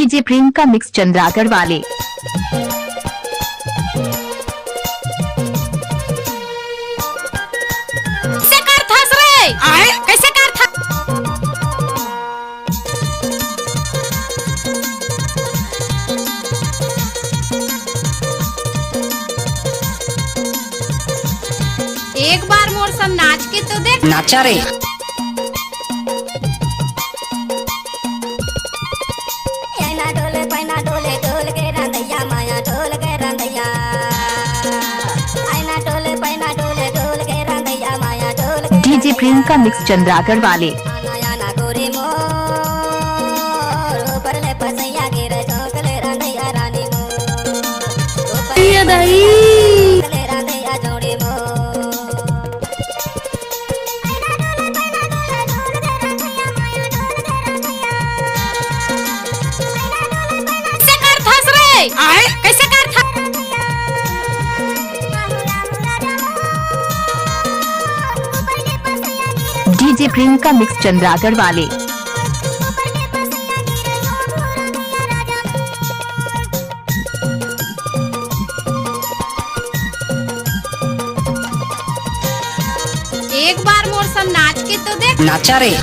DJ Priyanka mix चंद्रागढ़ वाले। कैसे कर थस रे? कैसे कर था? एक बार मोर संग नाच के तो देख। नाचा रे। डीजे प्रियंका मिक्स चंद्रागढ़ वाले। कैसे कर था? डीजे प्रियंका मिक्स चंद्रागढ़ वाले। एक बार मोर संग नाच के तो देख। नाचा रे।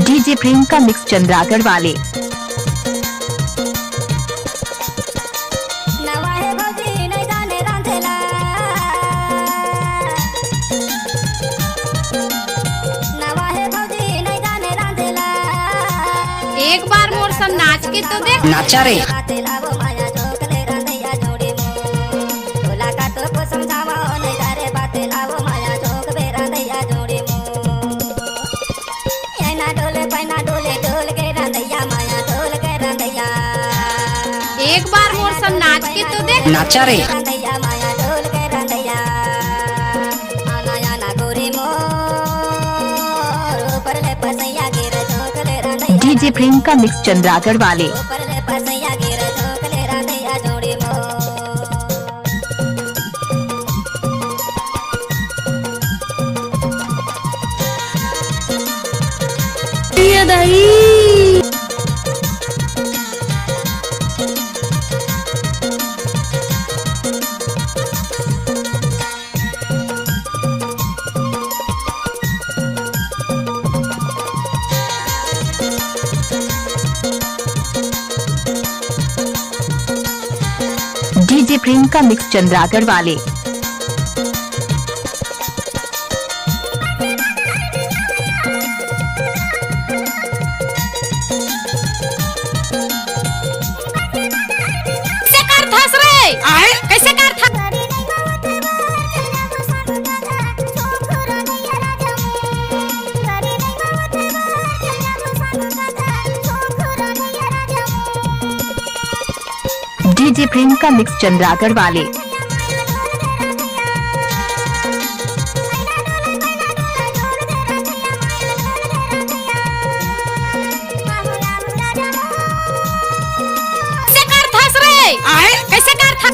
डीजे प्रियंका मिक्स चंद्रागढ़ वाले। एक बार मोर संग नाच के तो देख। नाचा रे। एक बार मोर संग नाच के तो देख। नाचा रे। डीजे प्रियंका मिक्स चंद्रागढ़ वाले। डीजे प्रियंका मिक्स चंद्रागढ़ वाले। कैसे कर थस रे? कैसे कर था? डीजे प्रियंका मिक्स चंद्रागढ़ वाले। कैसे कर थस रे? कैसे कर था?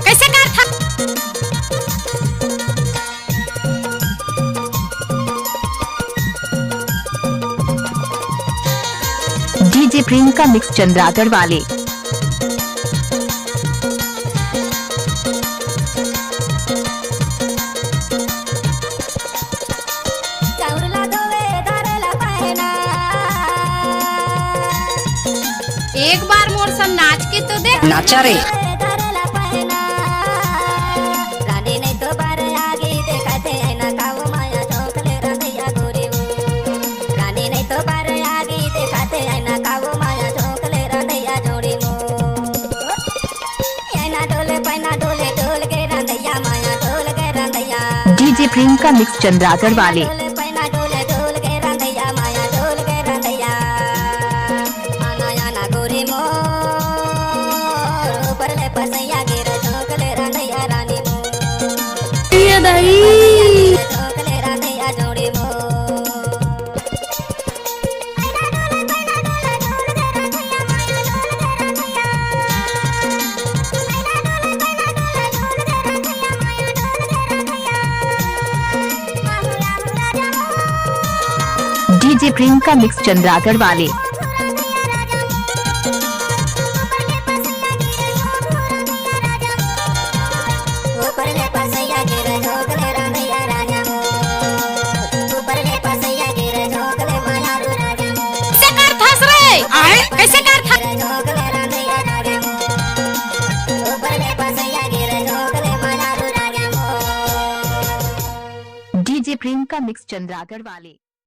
कैसे कर था? डीजे प्रियंका मिक्स चंद्रागढ़ वाले। एक बार मोर संग नाच के तो देख। नाचा रे। डीजे प्रियंका मिक्स चंद्रागढ़ वाले। डीजे प्रियंका मिक्स चंद्रागढ़ वाले। कैसे कर था? डीजे प्रियंका मिक्स चंद्रागढ़ वाले।